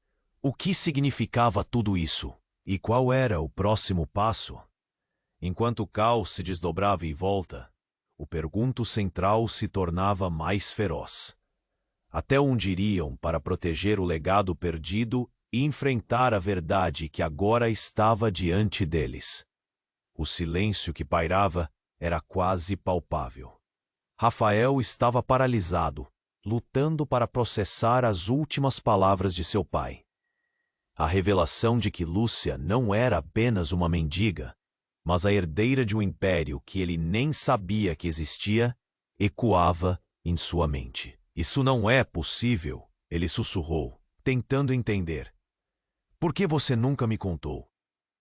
A: O que significava tudo isso? E qual era o próximo passo? Enquanto o caos se desdobrava em volta, o pergunto central se tornava mais feroz. Até onde iriam para proteger o legado perdido e enfrentar a verdade que agora estava diante deles? O silêncio que pairava era quase palpável. Rafael estava paralisado, lutando para processar as últimas palavras de seu pai. A revelação de que Lúcia não era apenas uma mendiga, mas a herdeira de um império que ele nem sabia que existia, ecoava em sua mente. Isso não é possível, ele sussurrou, tentando entender. Por que você nunca me contou?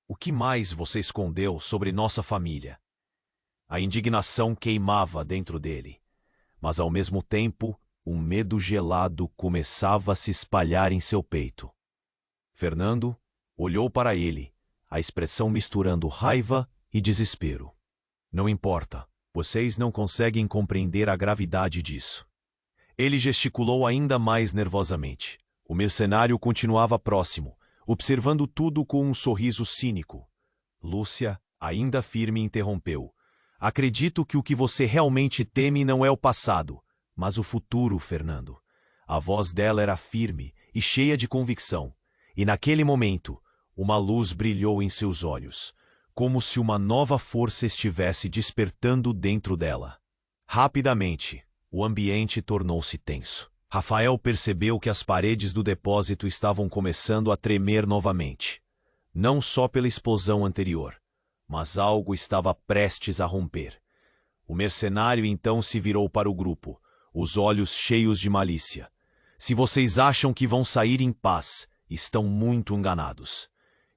A: O que mais você escondeu sobre nossa família? A indignação queimava dentro dele, mas ao mesmo tempo, um medo gelado começava a se espalhar em seu peito. Fernando olhou para ele, a expressão misturando raiva e desespero. Não importa, vocês não conseguem compreender a gravidade disso. Ele gesticulou ainda mais nervosamente. O mercenário continuava próximo, observando tudo com um sorriso cínico. Lúcia, ainda firme, interrompeu. Acredito que o que você realmente teme não é o passado, mas o futuro, Fernando. A voz dela era firme e cheia de convicção, e naquele momento, uma luz brilhou em seus olhos, como se uma nova força estivesse despertando dentro dela. Rapidamente, o ambiente tornou-se tenso. Rafael percebeu que as paredes do depósito estavam começando a tremer novamente. não só pela explosão anterior, mas algo estava prestes a romper. O mercenário então se virou para o grupo, os olhos cheios de malícia. Se vocês acham que vão sair em paz, estão muito enganados.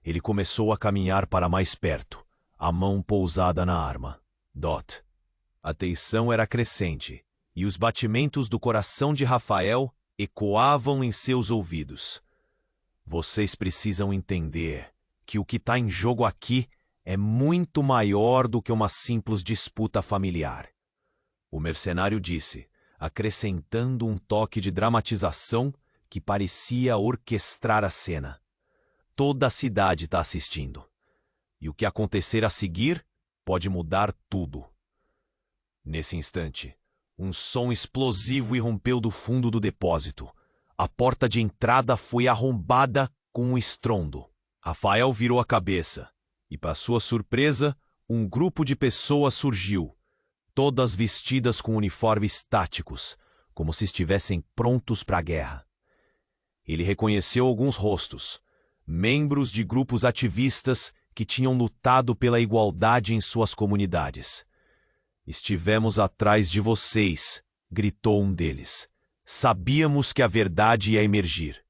A: Ele começou a caminhar para mais perto, a mão pousada na arma. Dot. A tensão era crescente, e os batimentos do coração de Rafael ecoavam em seus ouvidos. Vocês precisam entender que o que está em jogo aqui é muito maior do que uma simples disputa familiar. O mercenário disse, acrescentando um toque de dramatização que parecia orquestrar a cena. Toda a cidade está assistindo. E o que acontecer a seguir pode mudar tudo. Nesse instante, um som explosivo irrompeu do fundo do depósito. A porta de entrada foi arrombada com um estrondo. Rafael virou a cabeça e, para sua surpresa, um grupo de pessoas surgiu, todas vestidas com uniformes táticos, como se estivessem prontos para a guerra. Ele reconheceu alguns rostos, membros de grupos ativistas que tinham lutado pela igualdade em suas comunidades. "Estivemos atrás de vocês", gritou um deles. "Sabíamos que a verdade ia emergir."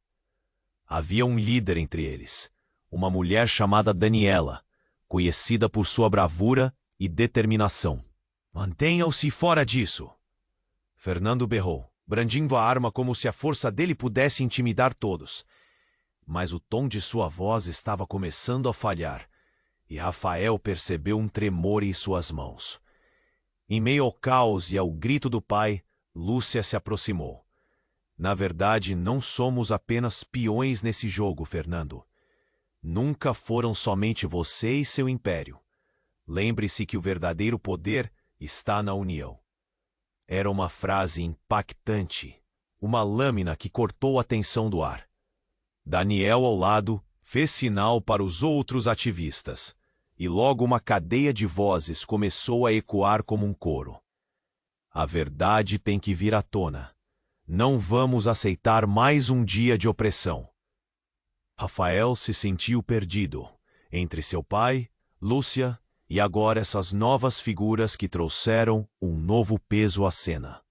A: Havia um líder entre eles, uma mulher chamada Daniela, conhecida por sua bravura e determinação. "Mantenham-se fora disso!" Fernando berrou, brandindo a arma como se a força dele pudesse intimidar todos. Mas o tom de sua voz estava começando a falhar, e Rafael percebeu um tremor em suas mãos. Em meio ao caos e ao grito do pai, Lúcia se aproximou. "Na verdade, não somos apenas peões nesse jogo, Fernando. Nunca foram somente você e seu império. Lembre-se que o verdadeiro poder está na união." Era uma frase impactante, uma lâmina que cortou a tensão do ar. Daniel, ao lado, fez sinal para os outros ativistas, e logo uma cadeia de vozes começou a ecoar como um coro. "A verdade tem que vir à tona. Não vamos aceitar mais um dia de opressão." Rafael se sentiu perdido, entre seu pai, Lúcia e agora essas novas figuras que trouxeram um novo peso à cena.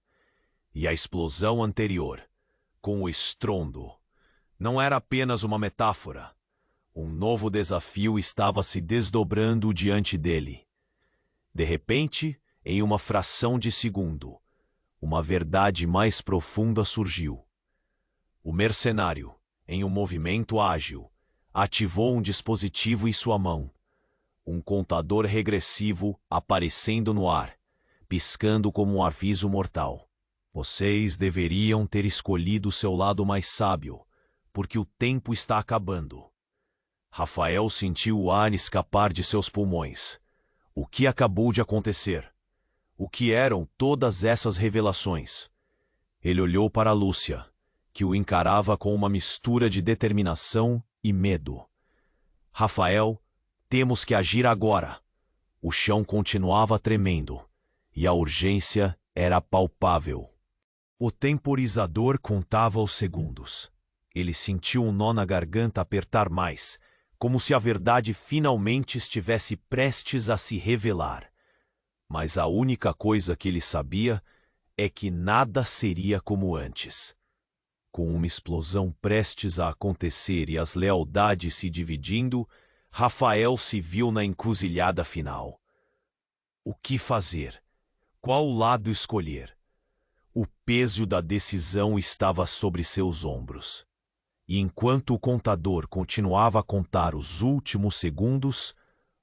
A: E a explosão anterior, com o estrondo, não era apenas uma metáfora. Um novo desafio estava se desdobrando diante dele. De repente, em uma fração de segundo, uma verdade mais profunda surgiu. O mercenário, em um movimento ágil, ativou um dispositivo em sua mão. Um contador regressivo aparecendo no ar, piscando como um aviso mortal. "Vocês deveriam ter escolhido seu lado mais sábio, porque o tempo está acabando." Rafael sentiu o ar escapar de seus pulmões. O que acabou de acontecer? O que eram todas essas revelações? Ele olhou para Lúcia, que o encarava com uma mistura de determinação e medo. "Rafael, temos que agir agora." O chão continuava tremendo, e a urgência era palpável. O temporizador contava os segundos. Ele sentiu um nó na garganta apertar mais, como se a verdade finalmente estivesse prestes a se revelar. Mas a única coisa que ele sabia é que nada seria como antes. Com uma explosão prestes a acontecer e as lealdades se dividindo, Rafael se viu na encruzilhada final. O que fazer? Qual lado escolher? O peso da decisão estava sobre seus ombros. E enquanto o contador continuava a contar os últimos segundos,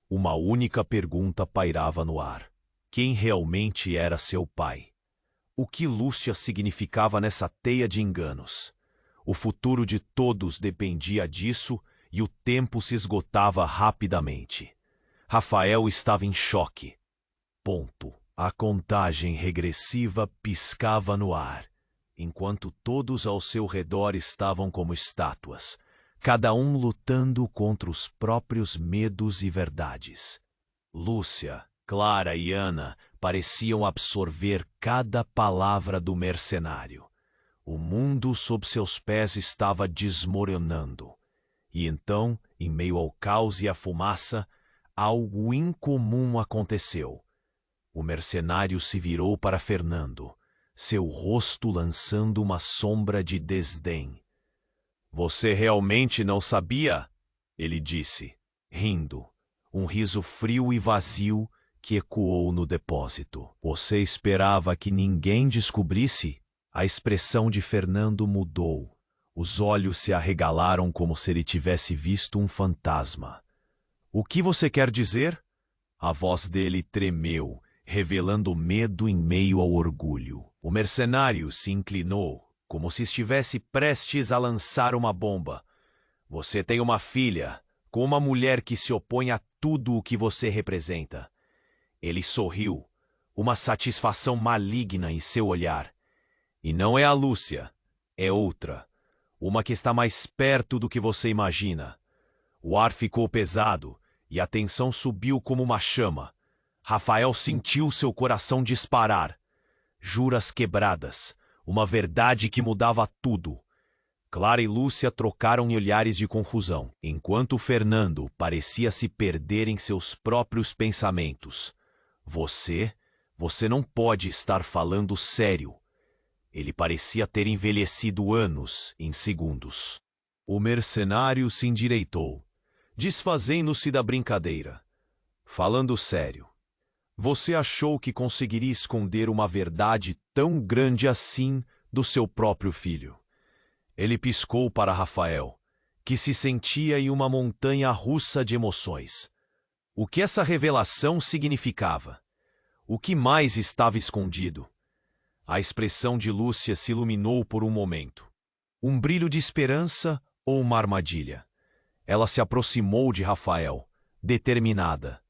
A: uma única pergunta pairava no ar. Quem realmente era seu pai? O que Lúcia significava nessa teia de enganos? O futuro de todos dependia disso e o tempo se esgotava rapidamente. Rafael estava em choque. Ponto. A contagem regressiva piscava no ar, enquanto todos ao seu redor estavam como estátuas, cada um lutando contra os próprios medos e verdades. Lúcia, Clara e Ana pareciam absorver cada palavra do mercenário. O mundo sob seus pés estava desmoronando, E então, em meio ao caos e à fumaça, algo incomum aconteceu. O mercenário se virou para Fernando, seu rosto lançando uma sombra de desdém. "Você realmente não sabia?" ele disse, rindo, um riso frio e vazio que ecoou no depósito. "Você esperava que ninguém descobrisse?" A expressão de Fernando mudou. Os olhos se arregalaram como se ele tivesse visto um fantasma. "O que você quer dizer?" A voz dele tremeu, revelando medo em meio ao orgulho. O mercenário se inclinou, como se estivesse prestes a lançar uma bomba. "Você tem uma filha, com uma mulher que se opõe a tudo o que você representa." Ele sorriu, uma satisfação maligna em seu olhar. "E não é a Lúcia, é outra. Uma que está mais perto do que você imagina." O ar ficou pesado e a tensão subiu como uma chama. Rafael sentiu seu coração disparar. Juras quebradas, uma verdade que mudava tudo. Clara e Lúcia trocaram olhares de confusão, enquanto Fernando parecia se perder em seus próprios pensamentos. Você não pode estar falando sério." Ele parecia ter envelhecido anos em segundos. O mercenário se endireitou, desfazendo-se da brincadeira. "Falando sério, você achou que conseguiria esconder uma verdade tão grande assim do seu próprio filho?" Ele piscou para Rafael, que se sentia em uma montanha russa de emoções. O que essa revelação significava? O que mais estava escondido? A expressão de Lúcia se iluminou por um momento. Um brilho de esperança ou uma armadilha? Ela se aproximou de Rafael, determinada.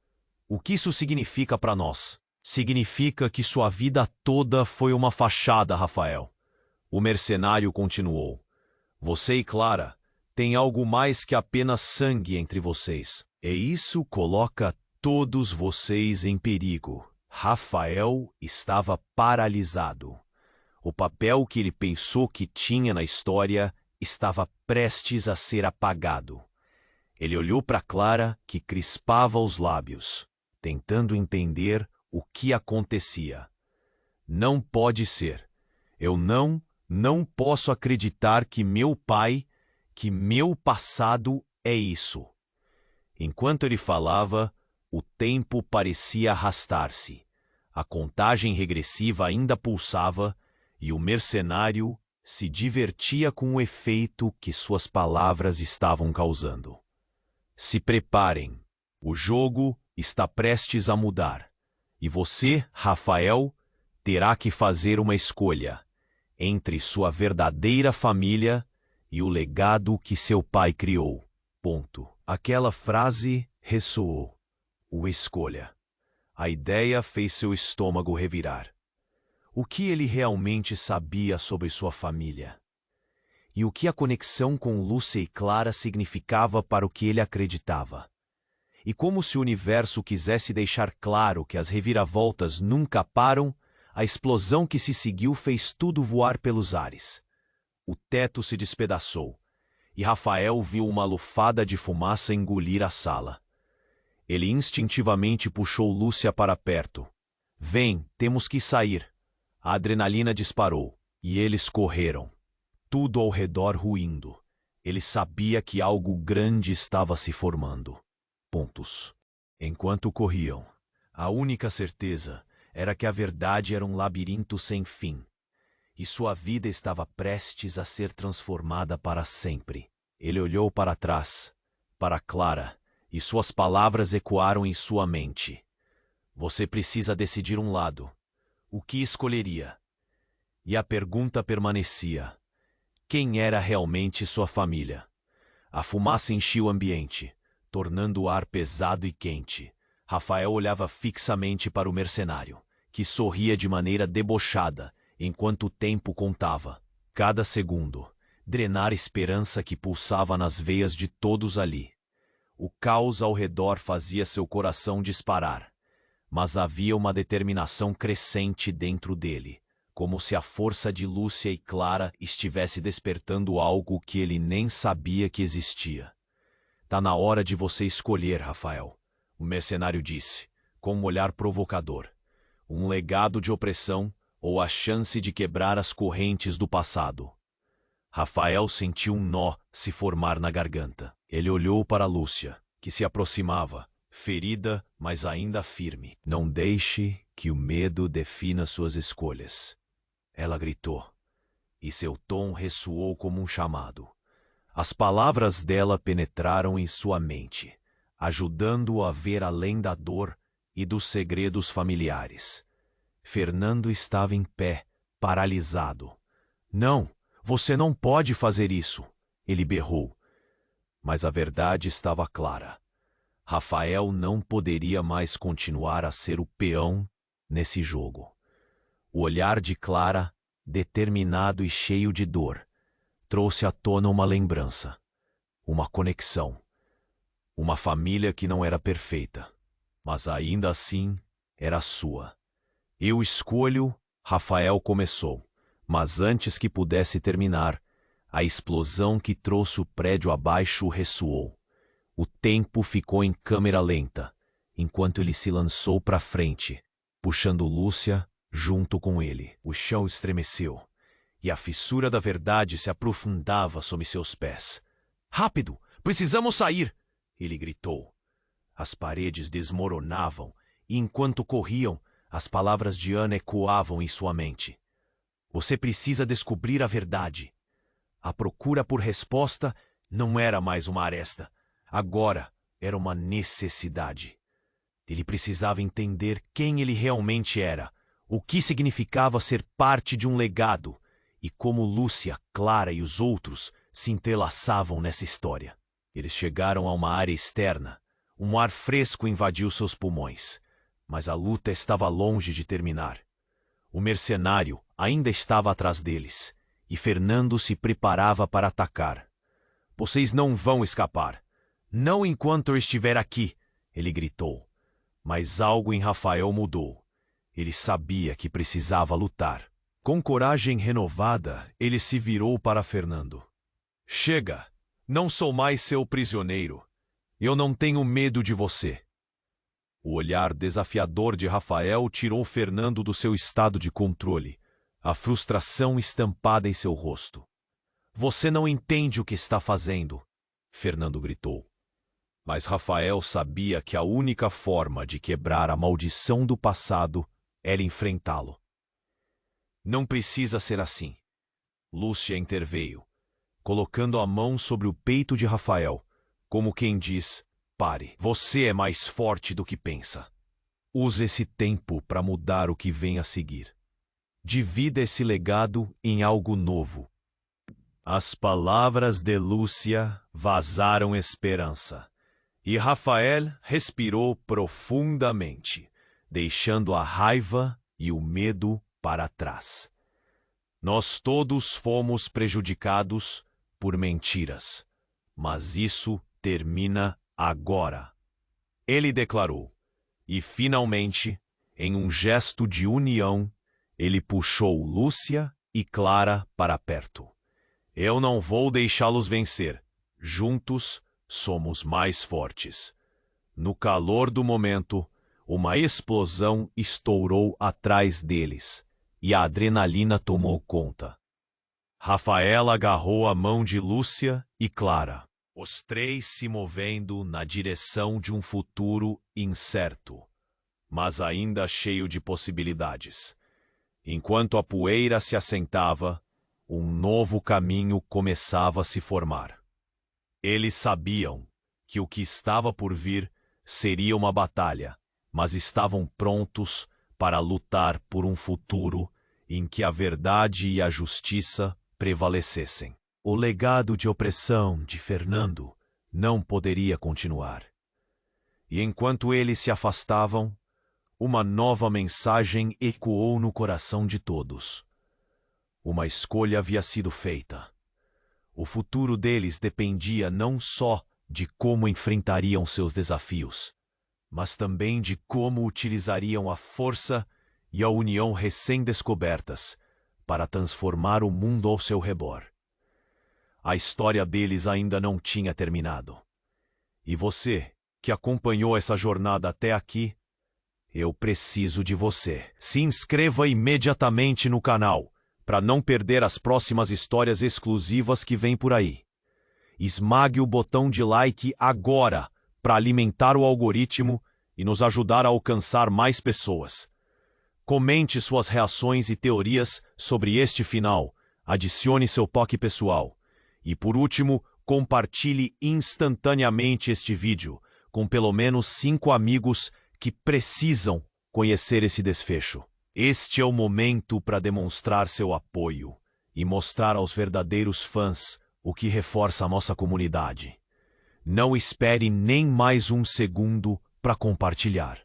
A: "O que isso significa para nós?" "Significa que sua vida toda foi uma fachada, Rafael." O mercenário continuou. "Você e Clara têm algo mais que apenas sangue entre vocês. E isso coloca todos vocês em perigo." Rafael estava paralisado. O papel que ele pensou que tinha na história estava prestes a ser apagado. Ele olhou para Clara, que crispava os lábios, tentando entender o que acontecia. "Não pode ser. Eu não posso acreditar que meu pai, que meu passado é isso." Enquanto ele falava, o tempo parecia arrastar-se. A contagem regressiva ainda pulsava e o mercenário se divertia com o efeito que suas palavras estavam causando. "Se preparem. O jogo está prestes a mudar. E você, Rafael, terá que fazer uma escolha entre sua verdadeira família e o legado que seu pai criou." Ponto. Aquela frase ressoou. O escolha. A ideia fez seu estômago revirar. O que ele realmente sabia sobre sua família? E o que a conexão com Lúcia e Clara significava para o que ele acreditava? E como se o universo quisesse deixar claro que as reviravoltas nunca param, a explosão que se seguiu fez tudo voar pelos ares. O teto se despedaçou, e Rafael viu uma lufada de fumaça engolir a sala. Ele instintivamente puxou Lúcia para perto. "Vem, temos que sair." A adrenalina disparou, e eles correram. Tudo ao redor ruindo. Ele sabia que algo grande estava se formando. Pontos. Enquanto corriam, a única certeza era que a verdade era um labirinto sem fim, e sua vida estava prestes a ser transformada para sempre. Ele olhou para trás, para Clara, e suas palavras ecoaram em sua mente. "Você precisa decidir um lado. O que escolheria?" E a pergunta permanecia. Quem era realmente sua família? A fumaça enchia o ambiente, tornando o ar pesado e quente. Rafael olhava fixamente para o mercenário, que sorria de maneira debochada, enquanto o tempo contava. Cada segundo, drenar a esperança que pulsava nas veias de todos ali. O caos ao redor fazia seu coração disparar, mas havia uma determinação crescente dentro dele, como se a força de Lúcia e Clara estivesse despertando algo que ele nem sabia que existia. Tá na hora de você escolher, Rafael, o mercenário disse, com um olhar provocador. Um legado de opressão ou a chance de quebrar as correntes do passado. Rafael sentiu um nó se formar na garganta. Ele olhou para Lúcia, que se aproximava, ferida, mas ainda firme. Não deixe que o medo defina suas escolhas. Ela gritou, e seu tom ressoou como um chamado. As palavras dela penetraram em sua mente, ajudando-o a ver além da dor e dos segredos familiares. Fernando estava em pé, paralisado. Não, você não pode fazer isso, ele berrou. Mas a verdade estava clara. Rafael não poderia mais continuar a ser o peão nesse jogo. O olhar de Clara, determinado e cheio de dor, trouxe à tona uma lembrança, uma conexão. Uma família que não era perfeita, mas ainda assim era sua. Eu escolho, Rafael começou, mas antes que pudesse terminar, a explosão que trouxe o prédio abaixo ressoou. O tempo ficou em câmera lenta, enquanto ele se lançou para frente, puxando Lúcia junto com ele. O chão estremeceu, e a fissura da verdade se aprofundava sob seus pés. Rápido! Precisamos sair! Ele gritou. As paredes desmoronavam, e enquanto corriam, as palavras de Ana ecoavam em sua mente. Você precisa descobrir a verdade. A procura por resposta não era mais uma aresta. Agora era uma necessidade. Ele precisava entender quem ele realmente era, o que significava ser parte de um legado e como Lúcia, Clara e os outros se entrelaçavam nessa história. Eles chegaram a uma área externa. Um ar fresco invadiu seus pulmões, mas a luta estava longe de terminar. O mercenário ainda estava atrás deles, e Fernando se preparava para atacar. Vocês não vão escapar. Não enquanto eu estiver aqui, ele gritou. Mas algo em Rafael mudou. Ele sabia que precisava lutar. Com coragem renovada, ele se virou para Fernando. Chega! Não sou mais seu prisioneiro. Eu não tenho medo de você. O olhar desafiador de Rafael tirou Fernando do seu estado de controle, a frustração estampada em seu rosto. Você não entende o que está fazendo, Fernando gritou. Mas Rafael sabia que a única forma de quebrar a maldição do passado era enfrentá-lo. Não precisa ser assim. Lúcia interveio, colocando a mão sobre o peito de Rafael, como quem diz, pare, você é mais forte do que pensa. Use esse tempo para mudar o que vem a seguir. Divida esse legado em algo novo. As palavras de Lúcia vazaram esperança, e Rafael respirou profundamente, deixando a raiva e o medo para trás. Nós todos fomos prejudicados por mentiras, mas isso termina agora. Ele declarou, e finalmente, em um gesto de união, ele puxou Lúcia e Clara para perto. Eu não vou deixá-los vencer. Juntos, somos mais fortes. No calor do momento, uma explosão estourou atrás deles, e a adrenalina tomou conta. Rafael agarrou a mão de Lúcia e Clara, os três se movendo na direção de um futuro incerto, mas ainda cheio de possibilidades. Enquanto a poeira se assentava, um novo caminho começava a se formar. Eles sabiam que o que estava por vir seria uma batalha, mas estavam prontos para lutar por um futuro em que a verdade e a justiça prevalecessem. O legado de opressão de Fernando não poderia continuar. E enquanto eles se afastavam, uma nova mensagem ecoou no coração de todos. Uma escolha havia sido feita. O futuro deles dependia não só de como enfrentariam seus desafios, mas também de como utilizariam a força e a união recém-descobertas para transformar o mundo ao seu redor. A história deles ainda não tinha terminado. E você, que acompanhou essa jornada até aqui, eu preciso de você. Se inscreva imediatamente no canal, para não perder as próximas histórias exclusivas que vêm por aí. Esmague o botão de like agora, para alimentar o algoritmo e nos ajudar a alcançar mais pessoas. Comente suas reações e teorias sobre este final, adicione seu toque pessoal. E por último, compartilhe instantaneamente este vídeo com pelo menos 5 amigos que precisam conhecer esse desfecho. Este é o momento para demonstrar seu apoio e mostrar aos verdadeiros fãs o que reforça a nossa comunidade. Não espere nem mais um segundo para compartilhar.